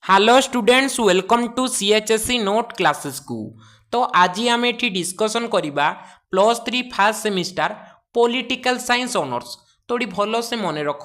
Hello students welcome to CHSC note classes को। तो आज आम ये डिस्कसन करवा +3 first semester political science honours. तो ये भल से मन रख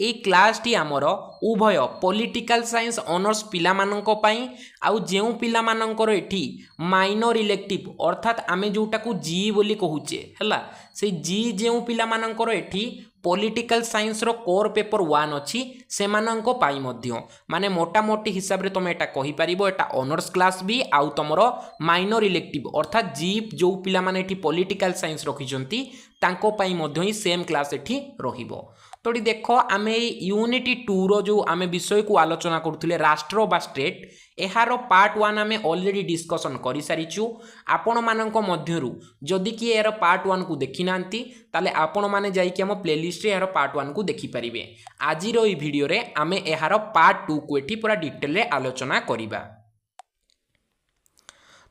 ये क्लासटी आमर उभय पॉलिटिकल साइंस ऑनर्स पिला माननको पई आउ जेउ पिला माननकर एठी माइनर इलेक्टिव अर्थात आमे जोटा को जी बोली कहूचे हला से जी जेउ पिला माननकर एठी पॉलिटिकल साइंस रो कोर पेपर 1 अच्छी से माने मोटामोटी हिसाब रे तुम एटा कहि परिबो एटा ऑनर्स क्लास भी आउ तुमर माइनर इलेक्टिव अर्थात जी जो पिला माने एठी पॉलिटिकल साइंस रखिजंती तांको पई मध्य ही सेम क्लास एठी रहिबो। तो देख आम यूनिट 2 रो जो आम विषय को आलोचना करुले राष्ट्र बा स्टेट यार पार्ट 1 आम ऑलरेडी डिस्कसन कर सारीचु। आपण मानक मध्यरु जदि किए यार पार्ट 1 को देखि नांती ताले आपण माने जाइकि हम प्लेलिस्ट रे यार पार्ट 1 को देखि परिबे। आज रो ई वीडियो रे आमे यार पार्ट 2 को एठी पूरा डिटेल रे आलोचना करिबा।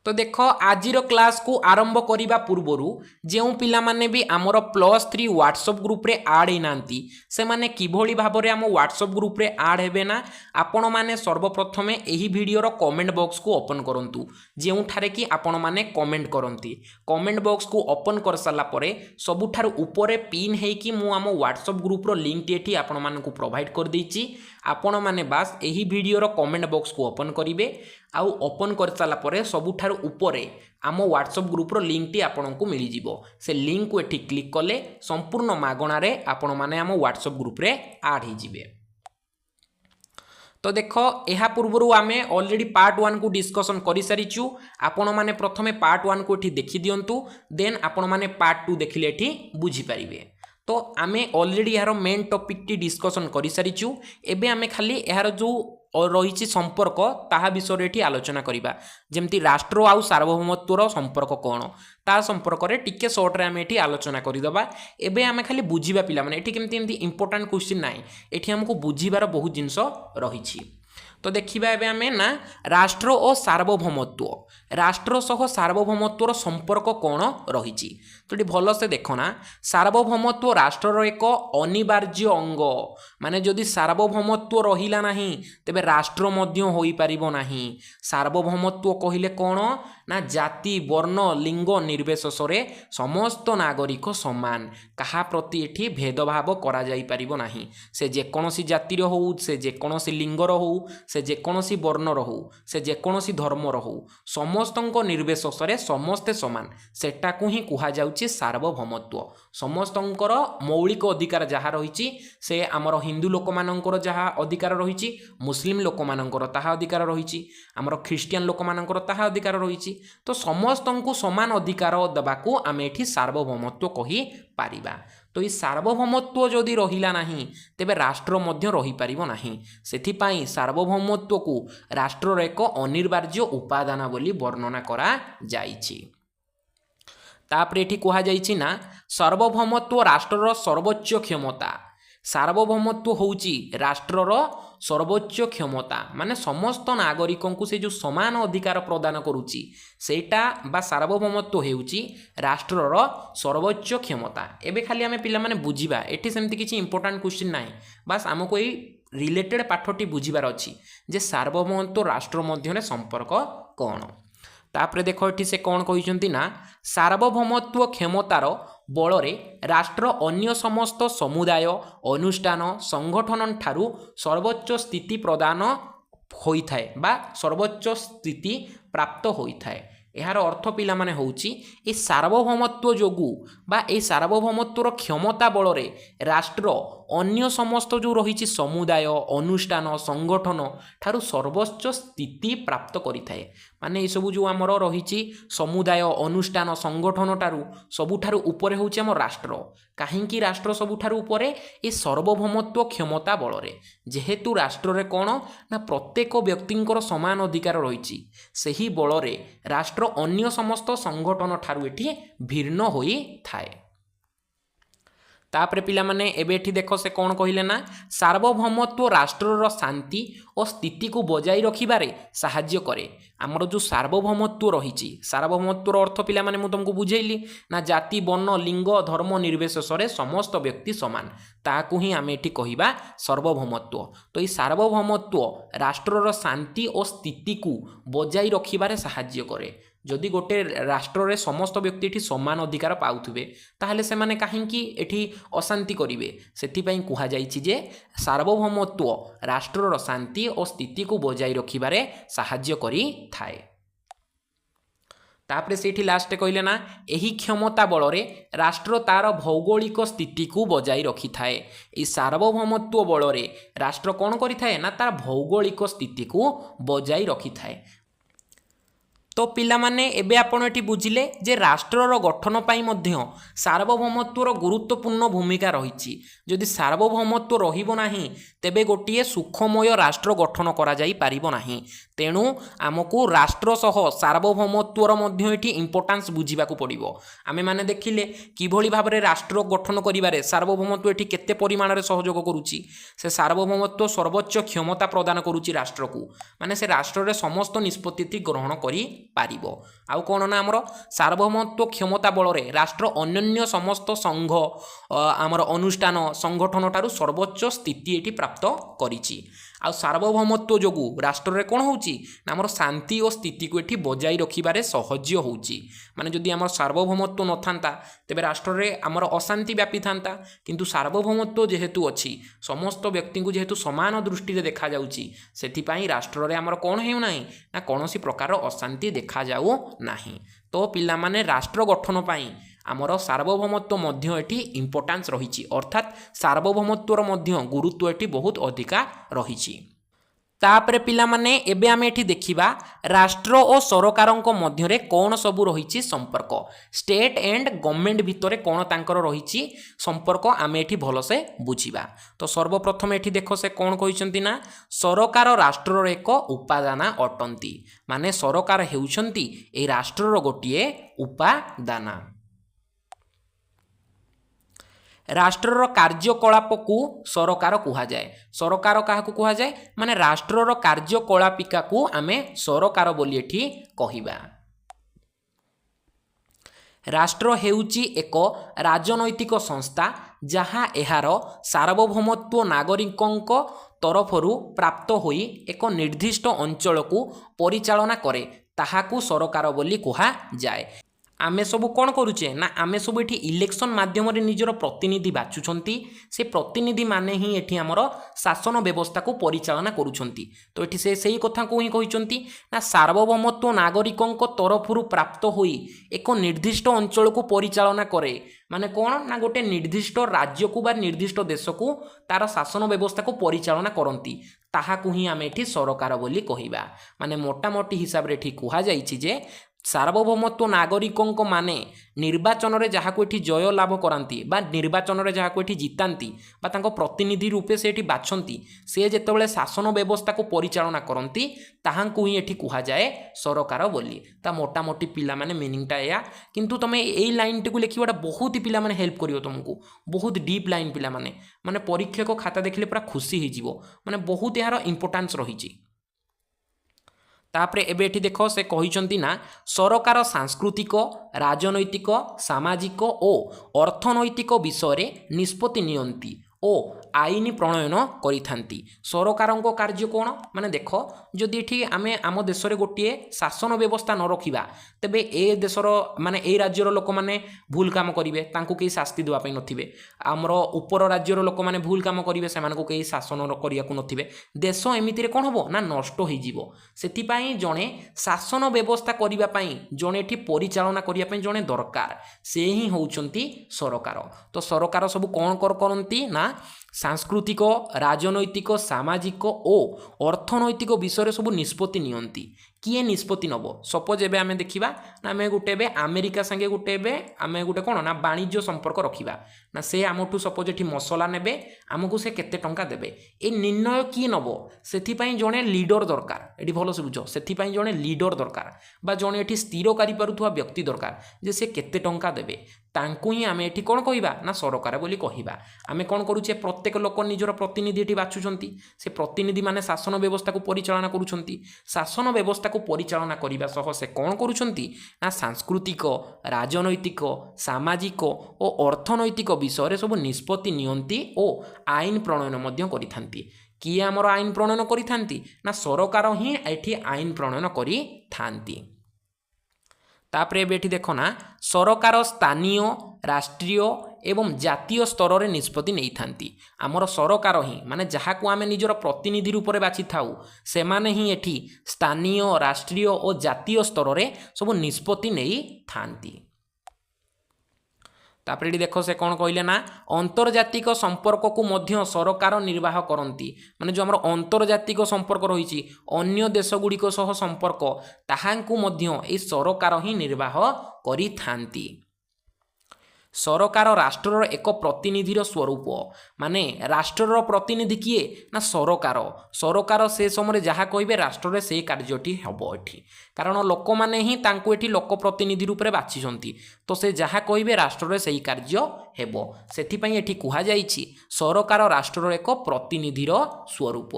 तो देख आज क्लास को आरंभ करने पूर्वर जो पिला माने भी आमर +3 व्हाट्सएप ग्रुप रे आड होनांती से माने किभली भाव में आम व्हाट्सएप ग्रुप रे आड हेबे ना आपण माने सर्वप्रथम यही वीडियोर कमेंट बॉक्स को ओपन करंतु जेउठारे कि आपण माने कमेंट करंती। कमेंट बॉक्स को ओपन कर साला परे सबुठार ऊपर पिन हेकी मु आम व्हाट्सएप ग्रुप रो लिंक टी आपण मानकु प्रोवाइड कर देछि। आपण माने बास यही वीडियोर कमेंट बॉक्स को ओपन करिवे आउ ओपन कर साला परे सबुठार ऊपर आम व्हाट्सएप ग्रुप रो लिंक टी आपको मिल जिवो। से लिंक को एठी क्लिक कले संपूर्ण मागणा रे आपण माने आम व्हाट्सएप ग्रुप रे ऐड हो जिवे। तो देख यह पूर्व आम ऑलरेडी पार्ट 1 को डिस्कसन कर सारीचु। आपण माने प्रथमे पार्ट 1 को एठी देखि दियंतु देन आपण माने पार्ट 2 देखिले एठी बुझी पारिबे। तो आमे ऑलरेडी यार मेन टॉपिक टी डिस्कसन कर सारीचु। एबे आमे खाली यार जो रही संपर्क ताहा विषय ये आलोचना करवा जमती राष्ट्र आउ सार्वभौमत्वर संपर्क कौन ता संपर्क में टिके सर्ट रे आम ये आलोचना करदे। एबे आमे खाली बुझीबा पिला माने एठी केमती एमती इंपोर्टेंट क्वेश्चन नाइ एठी हमको बुझीबार बहुत जिनस रही। तो देखिबा एबे आमे ना राष्ट्र और सार्वभौमत्व राष्ट्र सह सार्वभौमत्वर संपर्क कौन रही। तो ये भल से देख ना सार्वभौमत्व राष्ट्रर एक अनिवार्य अंग माने जदि सार्वभौमत्व रहिला नाही तेबे राष्ट्र मध्य होई परिबो नाही। सार्वभौमत्व कहिले कौन ना जाति वर्ण लिंग निर्विशेष रे समस्त नागरिक समान कहा प्रति एठी भेदभाव करा जाई परिबो नाही। से जेकोसी जातिर हो से जेकोसी लिंगर हो से जेकोसी वर्णर हो से जेकोसी धर्मर हो समस्तंक निर्विशेष रे समस्ते समान सेटा को ही कुहा जाउची सार्वभौमत्व। समस्तंकर मौलिक अधिकार जहाँ रही से आमर हिंदू लोक मानकर जहाँ अधिकार रही मुस्लिम लोक मानकर ताहा अधिकार रही आमर ख्रिस्टियन लोक मानकर ताहा अधिकार रही। तो समस्तंकु समान अधिकार देवाकू आमे एठी सार्वभौमत्व कहि पारिबा। तो ये सार्वभौमत्व जदि रहिला नाही तेबे राष्ट्र मध्य रही पारिबो नाही। सेथिपाई सार्वभौमत्व को राष्ट्रर एक अनिवार्य उपादान बोली वर्णना करा जाइछि। तापर एठी कहा जाइछि ना सार्वभौमत्व राष्ट्रर सर्वोच्च क्षमता। सार्वभौमत्व होउची राष्ट्रर सर्वोच्च क्षमता माने समस्त नागरिकों को से जो समान अधिकार प्रदान करुची सेटा बा सार्वभौमत्व हेउची राष्ट्रर सर्वोच्च क्षमता। एबे खाली आमे पिला माने बुझिबा एठी सेमती किछि इंपोर्टेंट क्वेश्चन नाही बस हमको एई रिलेटेड पाठटी बुझिबार अछि जे सार्वभौमत्व राष्ट्र मध्यरे संपर्क कोन। तापरे देखो एठी से कौन कहिसंती ना सार्वभौमत्व क्षमतार बलरे राष्ट्र अन्य समस्त समुदाय अनुष्ठान संगठन ठारू सर्वोच्च स्थिति प्रदान होइथाय बा सर्वोच्च स्थिति प्राप्त होइथाय। यार अर्थ पिला माने होउची ए सार्वभौमत्व जोगु बा ए सार्वभौमत्वर क्षमता बलरे राष्ट्र अन्य समस्त जो रही समुदाय अनुष्ठान संगठन ठारू सर्वोच्च स्थिति प्राप्त करिथाय। माने ये सब जो आमर रही समुदाय अनुष्ठान संगठन ठारू सबुठारू उपरे होउची आम राष्ट्र। काहींकी राष्ट्र सबुठारू उपरे ए सार्वभौमत्व क्षमता बलरे जेहेतु राष्ट्र रे कोन ना प्रत्येक व्यक्तिंकर समान अधिकार रही सही बलरे राष्ट्र अन्य समस्त संगठन ठारू एठी भिन्न होई थाए। तापरे पिला माने एबे एठी देखो से कौन कहिले ना सार्वभौमत्व राष्ट्रर शांति और स्थिति को बजाई रखिबारे साहाय्य करे। आमर जो सार्वभौमत्व रही सार्वभौमत्वर अर्थ पिला माने मु तुमको बुझेली ना जाति वर्ण लिंग धर्म निर्विशेषे समस्त व्यक्ति समान ताकू ही आम एठी कहिबा सार्वभौमत्व। तो ये सार्वभौमत्व राष्ट्रर शांति और स्थिति को बजाई रखिबारे साहाय्य करे। जदि गोटे राष्ट्र रे समस्त व्यक्ति एठी समान अधिकार पाउथिबे ताहले से माने काहेकि एठी अशांति करिवे। सेथिपई कुहा जाइछि जे सार्वभौमत्व राष्ट्रर शांति और स्थिति को बजाई रखिबारे साहाय्य करि थाए। तापरे सेठी लास्ट कहले ना एही क्षमता बलरे राष्ट्र तार भौगोलिक स्थिति को बजाई रखि थाए। ई सार्वभौमत्व बलरे राष्ट्र कौन करि थाए ना तार भौगोलिक स्थिति को बजाई रखि थाए। तो पिला माने एबे आपण एठी बुझिले जे राष्ट्रर गठन पाई मध्य सार्वभौमत्वर गुरुत्वपूर्ण भूमिका रहिछि। जदि सार्वभौमत्व रहिबो नाही तेबे गोटिए सुखमय राष्ट्र गठन करा जाई पारिबो नाही। तेणु आमको राष्ट्र सह सार्वभौमत्वर मध्य एठी इंपोर्टेंस बुझिबाकू पड़िबो। आमे माने देखिले किभଳି भाबरे राष्ट्र गठन करिबारे सार्वभौमत्व एठी केते परिमाण रे सहयोग करूछि। से सार्वभौमत्व सर्वोच्च क्षमता प्रदान करूछि राष्ट्र को, माने से राष्ट्र रे समस्त निष्पत्ति ग्रहण करी पारिबो। आउ कोन ना हमर सार्वभौमत्व क्षमता बलरे राष्ट्र अन्य समस्त संघ आमर अनुष्ठान संगठन ठारू सर्वोच्च स्थिति एठी प्राप्त करिछि। आ सार्वभौमत्व जोगु राष्ट्र रे कोन होउछि ना हमर शांति और स्थिति को एठी बजाई रखिबारे सहज होउछि। माने जदि हमर सार्वभौमत्व न थांता तेबे राष्ट्र रे हमर अशांति व्यापी थांता, किंतु सार्वभौमत्व जेहेतु अछि समस्त व्यक्ति को जेहेतु समान दृष्टि रे देखा जाउछि सेथिपई राष्ट्र रे हमर कोन हेउ नाही ना कोनोसी प्रकार अशांति देखा जाउ नाही। तो पिला माने राष्ट्र गठन पाई आमर सार्वभौमत्व मध्य एठी इंपोर्टेंस रहिछि, अर्थात सार्वभौमत्वर मध्य गुरुत्व एठी बहुत अधिका रहिछि। तापरे पिला माने एबे आमे एठी देखिबा राष्ट्र और सरकारक मध्य रे कोन सबु रहिछि संपर्क। स्टेट एंड गवर्नमेंट भितरे कोन तांकर रहिछि संपर्क आमे एठी भलसे बुझिबा। तो सर्वप्रथम एठी देखो से कोन कहिसंती ना सरकार राष्ट्रर एक उपादान अटंती। माने सरकार हेउछंती ए राष्ट्रर गोटिए उपादान। राष्ट्रर कार्यकलाप को सरकार कुहा जाए। सरकार काहाकू कुहा जाए माने राष्ट्रर कार्यकलापिका को आमे सरकार बोली एठी कहिबा। राष्ट्र हेउची एक राजनैतिक संस्था जहाँ एहार सार्वभौमत्व नागरिकंक तरफरु प्राप्त होई एक निर्दिष्ट अंचल को परिचालना करे, ताहाकू सरकार बोली कुहा जाए। आमे सबू कौन करुचे ना आमे सब एठी इलेक्शन माध्यम रे निजर प्रतिनिधि बाछुछंती। से प्रतिनिधि माने ही एठी हमर शासन व्यवस्था को परिचालना करूछंती। तो एठी से सही कथा को ही कहिसंती ना सार्वभौमत्व नागरिकंक तरफरु प्राप्त होई एक निर्दिष्ट अंचल को परिचालना करे। माने कौन ना गोटे निर्दिष्ट राज्य को बा निर्दिष्ट देश को तार शासन व्यवस्था को परिचालना करंती, ताहाकू ही आमे एठी सरकार बोली कहिबा। माने मोटामोटी हिसाब रे एठी कुहा जाईछि जे सार्वभौमत्व नागरिकंक माने निर्वाचन रे जहाँ को एठी जय लाभ करांती बा निर्वाचन रे जहाँ को एठी जितांती बा तांको प्रतिनिधि रूपे से एठी बाछंती, से जेतेबेले शासन व्यवस्था को परिचालना करंती ताहांकू ही एठी कुहा जाए सरकार बोली। ता मोटामोटी पिला माने मीनिंगटा या, किंतु तमे एई लाइन टी को लिखिबाटा बहुत ही पिला माने हेल्प करियो तुमको। बहुत डीप लाइन पिला माने परीक्षा को खाता देखले पूरा खुशी हो जिवो, माने बहुत यार इंपोर्टेंस रहिछि। तापरे एबे एठी देखो से कहिसंती ना सरकार सांस्कृतिक राजनैतिक सामाजिक और अर्थनैतिक विषय रे निष्पत्ति नियंती ओ आईन प्रणयन करिथांती। सरकारंको कार्य कोण माने देखो जदि एठी आमे आम देश रे गोटिए शासन व्यवस्था न रखिबा तेबे ए देशर माने ए राज्यर लोक माने भूल काम करिवे, तांको केही शास्ति देवा पई नथिबे। आमर ऊपर राज्यर लोक माने भूल काम करिवे, सेमानको केही शासन करियाकू नथिबे। देश एमिति रे कोन हबो ना नष्ट होई जिवो। सेति पई जणे शासन व्यवस्था करिबा पई जणे एठी परिचालना करिया पई जणे दरकार, से ही होउचंती सरकार। तो सरकार सब कोन करंती ना सांस्कृतिक राजनैतिक सामाजिक और अर्थनैतिक विषय सब निष्पत्ति नियंती। किए निष्पत्ति नब सपोज एबे आमे देखिबा ना आमे गोटे एबे अमेरिका संगे गोटे एबे आमे गोटे कोन ना वाणिज्य संपर्क रखिबा ना, से आमठू सपोज एठी मसला नेबे आमको से केते टंका देबे ए निर्णय किए नब, सेथि पई जणे लीडर दरकार। एठी भलो से बुझो, सेथि पई जणे लीडर दरकार बा जणे एठी स्थिर करि पारुथवा व्यक्ति दरकार जे से केते टंका देबे। तांकु ही आमे एठी कोन कहिबा ना सरकार बोली कहिबा। आमे कोन करूचे प्रत्येक लोक निजर प्रतिनिधि एठी बाछुचंती से प्रतिनिधि माने शासन व्यवस्था को परिचालना करूछंती। शासन व्यवस्था को परिचालना करिबा सह से कोन करूछंती ना सांस्कृतिक राजनैतिक सामाजिक और अर्थनैतिक विषय रे सब निष्पत्ति नियंती और आईन प्रणयन मध्य करिथांती। किए आमर आईन प्रणयन करिथांती ना सरकार ही एठी आईन प्रणयन करिथांती। तापरे एठी देखो ना सरकार स्थानीय राष्ट्रीय एवं जातीय स्तर रे निष्पत्ति नहीं थांती। आमर सरकार ही माने जहाँ को आमे निजर प्रतिनिधि रूप में बाछि थाउ से माने ही एठी स्थानीय राष्ट्रीय और जातीय स्तर रे सब निष्पत्ति नहीं थांती। तापरे एठी देखो से कौन कहले ना अंतर्जातिक संपर्क को मध्य सरकार निर्वाह करती। माने जो आमर अंतर्जातिक संपर्क रही अन्य देश गुड़िक सह संपर्क ताहांकु मध्य ए सरकार ही निर्वाह करि थांती। सरकार राष्ट्रर एक प्रतिनिधिर स्वरूप माने राष्ट्रर प्रतिनिधि किए ना सरकार। सरकार से समय जहाँ कहे राष्ट्र से कार्यटी हम एठी कारण लोक मैंने ही तांको एठी लोक प्रतिनिधि रूप में बाछिछंती तो से जहाँ कहे राष्ट्र से कार्य हेब सेथिपई एठी कुहा जाइछि सरकार राष्ट्रर एक प्रतिनिधिर स्वरूप।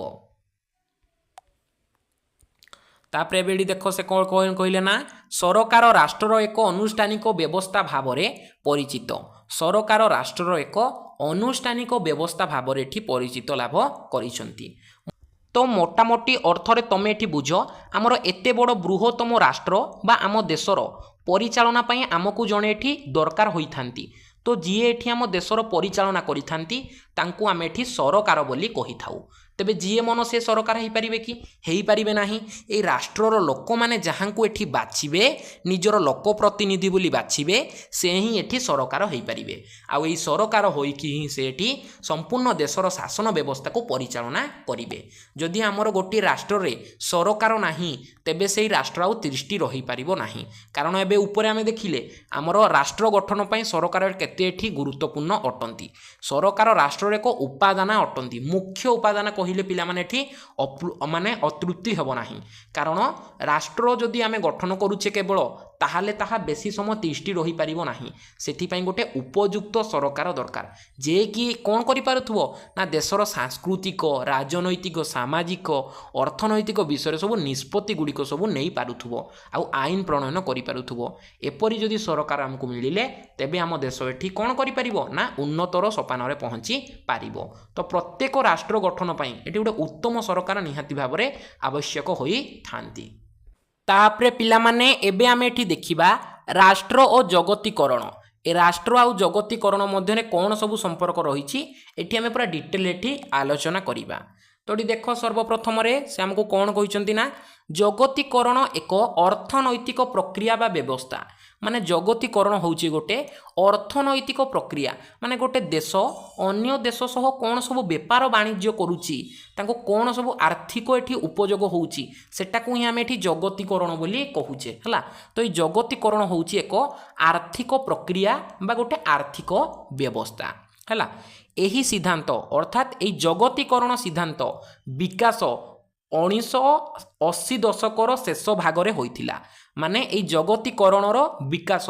तापरे बेडी देखो से कौन कहले ना सरकार राष्ट्रर एक अनुष्ठानिक व्यवस्था भाव में परिचित। सरकार राष्ट्रर एक अनुष्ठानिक व्यवस्था भाव में एठी परिचित लाभ करिसंती। तो मोटामोटी अर्थरे तमे एठी बुझ आमर एते बड़ बृहत्तम राष्ट्र बा आम देशर परिचालना पई आमको जणे एठी दरकार होइथांती। तो जीए एठी आम देशर परिचालना करिथांती तांकु आमे एठी सरकार बोली कहि थाउ। तेबे जीए मन से सरकार हो पारे कि हो पारे ना ये राष्ट्रर लोक मैंने जहाँ को एठी बाछिबे निजर लोक प्रतिनिधि बोली बाछिबे से ही एठी सरकार हो पारे। आउ एई सरकार होइकी ही से एठी संपूर्ण देशर शासन व्यवस्था को परिचालना करिवे। जदि आमर गोटे राष्ट्र रे सरकार नाही तेबे सेई राष्ट्र आउ दृष्टि रही पारिबो नाही। कारण एबे ऊपर आमे देखिले आमर राष्ट्र गठन पई सरकार केते एठी गुरुत्वपूर्ण अटंती। सरकार राष्ट्र एक उपादान अटंती मुख्य उपादान कहले पिला माने एठी माने अतृप्ति हेब नाही। कारण राष्ट्र जदि आमे गठन करूचे केवल ताहाले ताहा बेसी समय दृष्टि रही पारिबो नाही। सेथिपई गोटे उपयुक्त सरकार दरकार जे कि कोन करि पारुथबो ना देशर सांस्कृतिक राजनैतिक सामाजिक अर्थनैतिक विषय सब निष्पत्ति गुड़िक सब नहीं पारुथबो आउ आईन प्रणयन करि पारुथबो। एपरि जदि सरकार हमकु मिलिले तेबे आम देश एठी कोन करि पारिबो ना उन्नतर सोपान रे पहुंची पारिबो। तो प्रत्येक राष्ट्र गठन पई एठी गोटे उत्तम सरकार निहाती भाव में आवश्यक होई थांती। तापरे पिला माने एबे आमे एठी देखिबा राष्ट्र और जगतीकरण। ए राष्ट्र आउ जगतीकरण मध्य कौन सब संपर्क रही एठी आमे पूरा डिटेल एठी आलोचना करिबा। तो एठी देखो सर्वप्रथम से हमको कौन कहते ना जगतीकरण एक अर्थनैतिक प्रक्रिया बा व्यवस्था। माने जगतीकरण होउची गोटे अर्थनैतिक प्रक्रिया माने गोटे देश अन्य देश सह कौन सब व्यापार वाणिज्य करुची तांको कौन सब आर्थिक एठी उपयोग होउची सेटा को ही आमे एठी जगतीकरण बोली कहूचे हला। तो ये जगतीकरण होउची एक आर्थिक प्रक्रिया बा गोटे आर्थिक व्यवस्था हला। एही सिद्धांत अर्थात ए जगतीकरण सिद्धांत विकास 1980 दशकर शेष भागरे होइथिला। माने ए जगतीकरणर विकास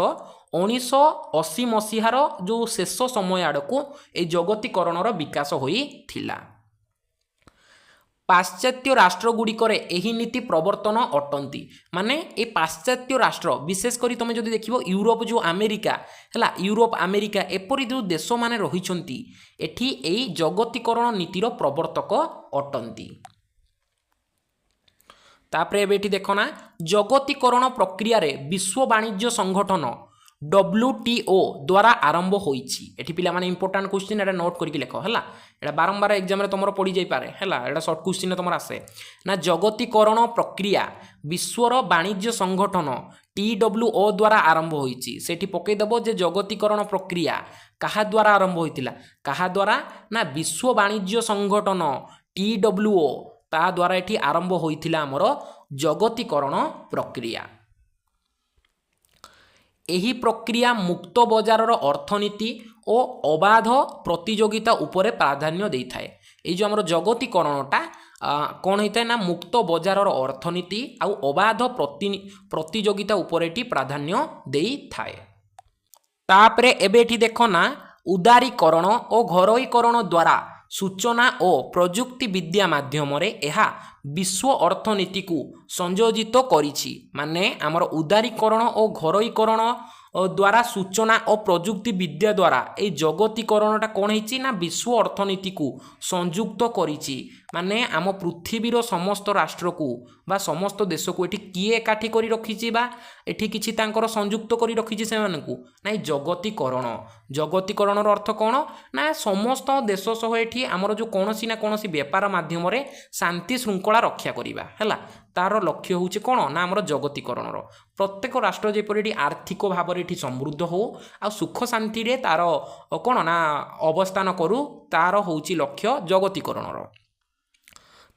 1980 मसीहार जो शेष समय आड़कू ए जगतीकरणर विकास होइथिला। पाश्चात्य राष्ट्र गुड़िकर एही नीति प्रवर्तन अटंती। माने ए पाश्चात्य राष्ट्र विशेष करी तुम जदि देखिबो यूरोप जो अमेरिका हला यूरोप अमेरिका एपरि जो देश माने रहिचंती एठी एई जगतीकरण नीतिर प्रवर्तक अटंती। तापरे एबेठी देखो ना जगतीकरण प्रक्रिया रे विश्व वाणिज्य संगठन WTO द्वारा आरंभ होइछि। एठी पिला माने इंपोर्टेंट क्वेश्चन एटा नोट करके लेखो हला। एटा बारंबार एग्जाम रे तमरो पड़ी जाई पारे हला। एटा शॉर्ट क्वेश्चन तमरो आसे ना जगतीकरण प्रक्रिया विश्वर वाणिज्य संगठन TWO द्वारा आरंभ होइछि। सेठी पकई दबो जे जगतीकरण प्रक्रिया कहा द्वारा आरंभ होइतिला कहा द्वारा ना विश्व वाणिज्य संगठन TWO ता द्वारा एठी आरंभ होइतिला हमरो जगतीकरण प्रक्रिया। एही प्रक्रिया मुक्त बजारर अर्थनीति और अबाध प्रतियोगिता उपरे प्राधान्य देई थाए। ए जो हमरो जगतीकरणटा कौन होता है ना मुक्त बजारर अर्थनीति आउ अबाध प्रतियोगिता उपरे प्राधान्य देई थाए। तापरे एबे एठी देखो ना उदारीकरण और घरोईकरण द्वारा सूचना और प्रजुक्ति विद्या माध्यम यह विश्व अर्थनीति को संयोजित करिछि माने आमर उदारीकरण और घरोईकरण द्वारा सूचना और प्रजुक्ति विद्या द्वारा ये जगतीकरणटा कौन होइछि ना विश्व अर्थनीति को संयुक्त करिछि माने आम पृथ्वीर समस्त राष्ट्र को बा समस्त देश को एठी किए एकाठी करी रखिछि बा एठी किछि तांकर संयुक्त करी रखिछि सेमानकु ना जगतीकरण जगतीकरणर अर्थ कौन ना समस्त देश सह एठी आमर जो कौनसी ना कौनसी व्यापार माध्यम रे शांति श्रृंखला रक्षा करिबा हला तार लक्ष्य होउछि कौन ना आमर जगतीकरणर प्रत्येक राष्ट्र जेपरि आर्थिक भाव में समृद्ध हो आ सुख शांति रे तार कौन ना अवस्थान करू तार होउछि लक्ष्य जगतीकरणर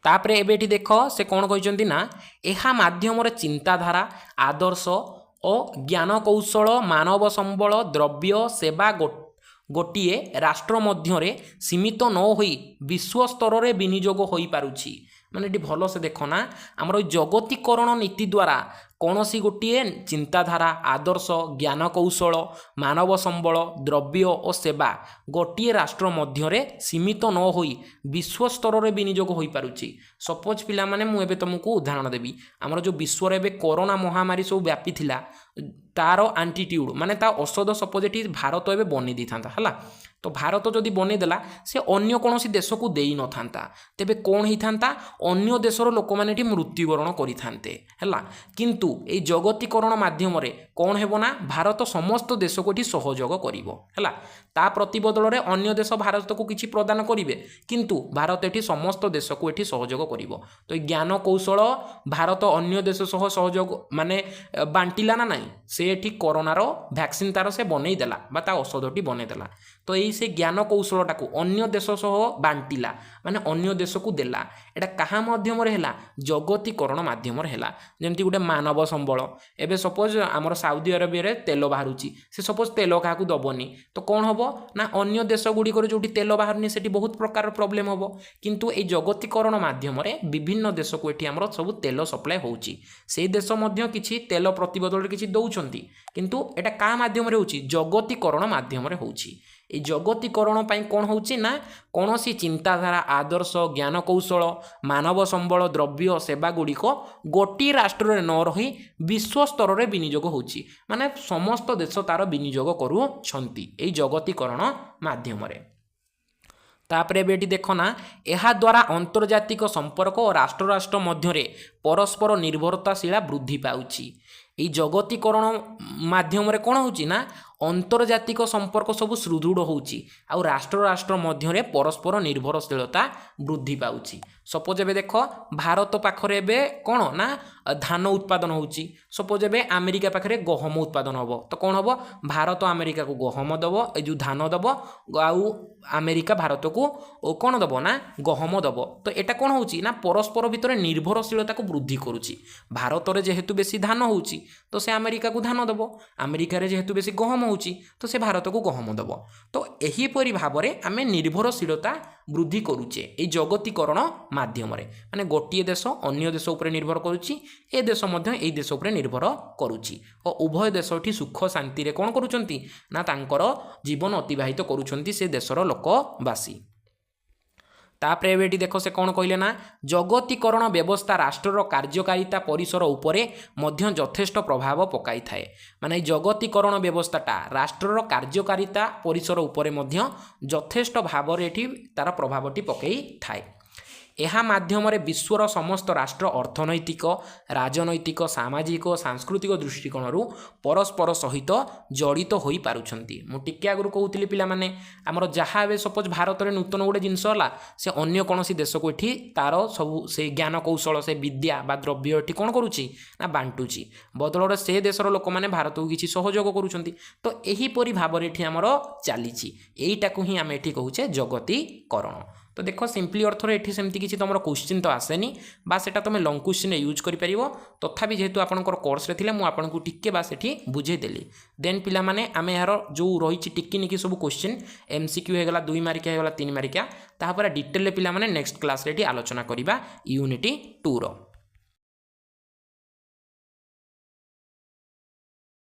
तापरे एबे एठी देख से कौन कहते ना यह माध्यम चिंताधारा आदर्श और ज्ञान कौशल मानव संबल द्रव्य सेवा गोटे राष्ट्र मध्य सीमित न होई विश्व स्तर में विनियोग हो पारुछि माने ये भल से देख ना आमर जगतीकरण नीति द्वारा कौन सी गोटे चिंताधारा आदर्श ज्ञान कौशल मानव संबल द्रव्य और सेवा गोटे राष्ट्र मध्य सीमित न होई विश्व स्तर में विनियोग हो पारुछि सपोज पिला माने मु एबे तुमको उदाहरण देवी आमर जो विश्व रे कोरोना महामारी सब व्यापी थिला तार एंटीट्यूड माने ता औषध सपोज एटी भारत एबे बनी दी थांता हला तो भारत जदि बनईदेला से अन्य कौन देश को दे न था तेबे कौन ही था अन्य देशर लोक मैंने मृत्युवरण करें किंतु ये जगतीकरण माध्यम कौन हेबो ना भारत समस्त देश को ये सहयोग करिवो ता प्रतिबदल में अन्य देश भारत को किसी प्रदान करेंगे किंतु भारत ये समस्त देश को ये सहयोग करिवो तो ज्ञान कौशल भारत अन्य देश सह सहयोग माने बांटिला ना नहीं से ये कोरोनार वैक्सीन तार से बनईदेला बा ता औषधटी बनईदेला तो यही से ज्ञान कौशलटा को अन्य देश सह बांटिला माने अन्य देश को देला एटा कहा माध्यम रे हैला जगतीकरण माध्यम रे हैला जेमती गुटे मानव संबल एबे सपोज आमर साउदी अरेबिया रे तेल बाहरुची से सपोज तेल काहा को दबनी तो कौन हबो ना अन्य देश गुडी करे जोटी तेल बाहरनी सेठी बहुत प्रकार प्रॉब्लम हबो किंतु ए जगतीकरण माध्यम रे विभिन्न देश को एठी आमर सब तेल सप्लाई होउची से देश मध्य किछि तेल प्रतिबदल रे किछि दउचंती किंतु एटा का माध्यम रे होउची जगतीकरण माध्यम रे होउची ये जगतीकरण पाई कौन होउची ना कौन सी चिंताधारा आदर्श ज्ञान कौशल मानव संबल द्रव्य सेवा गुड़िक गोटी राष्ट्र रे न रही विश्व स्तर में विनियोग होउची माने समस्त देश तार विनियोग करूछंती एई जगतीकरण माध्यम रे तापरे बेटी देख ना यह द्वारा अंतर्जातिक संपर्क और राष्ट्र राष्ट्र मध्य परस्पर निर्भरताशीला वृद्धि पाउची ये जगतीकरण माध्यम कौन होउची ना अंतर्जातिक संपर्क सब सुदृढ़ होउची आ राष्ट्र राष्ट्र मध्य परस्पर निर्भरशीलता वृद्धि पाउची सपोज एबे देख भारत पाखरे एबे कौन ना धान उत्पादन होउची सपोज एबे अमेरिका पाखरे गहम उत्पादन होबो तो कौन होबो भारत अमेरिका को गहम दबो ए जो धान दबो आउ अमेरिका भारत को कौन दबो ना गहम दबो तो एटा कौन होउची ना परस्पर भितर निर्भरशीलता को वृद्धि करूची भारत रे जेहेतु बेसी धान होउची तो से अमेरिका को धान दबो अमेरिका रे जेहेतु बेसी गहम होउची तो से भारत को गहम दबो तो एही परि भाबरे आमे निर्भरशीलता वृद्धि करूचे ए जगतीकरण माध्यम रे माने गोटिए देश अन्य देश उपर निर्भर करूची ए देश मध्य ए देश उपर निर्भर करूची और उभय देश एठी सुख शांति रे कोन करूचंती ना तांकर जीवन अतिबाहित करूचंती से देशर लोकवासी तापरे एबेटी देखो से कौन कहले ना जगतीकरण व्यवस्था राष्ट्रर कार्यकारिता परिसर उपरे मध्य यथेष्ट प्रभाव पकाई थाए माने जगतीकरण व्यवस्थाटा राष्ट्रर कार्यकारिता परिसर उपरे मध्य यथेष्ट भाव रे एठी तार प्रभावटी पकई थाए यह माध्यम विश्वर समस्त राष्ट्र अर्थनैतिक राजनैतिक सामाजिक सांस्कृतिक दृष्टिकोण परस्पर सहित जड़ित हो पारुछंती मु टिके आगु कहूली पिला माने आमर जहाँ ए सपोज भारत में नूतन गोटे जिनस है से अन्य कौन देश को ये तार सब से ज्ञान कौशल से विद्या बा द्रव्य ये कौन करुच्ची ना बांटुची बदल से देशर लोक मैंने भारत को किसी सहयोग करुँच तो यहीपरि भाव में आमर चली यहीटा ही आम ये कहूचे जगतीकरण तो देख सिंपली अर्थ ये सेमती किसी तुम क्वेश्चन तो आसेनी बा सेटा तुम लंग क्वेश्चन यूज कर तथापि जेहेतु आपंकर कोर्स रे आपको टिके बास एठी बुझेदेली देन पिला माने आमे यार जो रही टिकी निकी सब क्वेश्चन एमसीक्यू होगला 2 मार्किया होगला 3 मार्किया तापर डिटेल पिला माने नेक्स्ट क्लास रे आलोचना करिबा यूनिट 2 रो।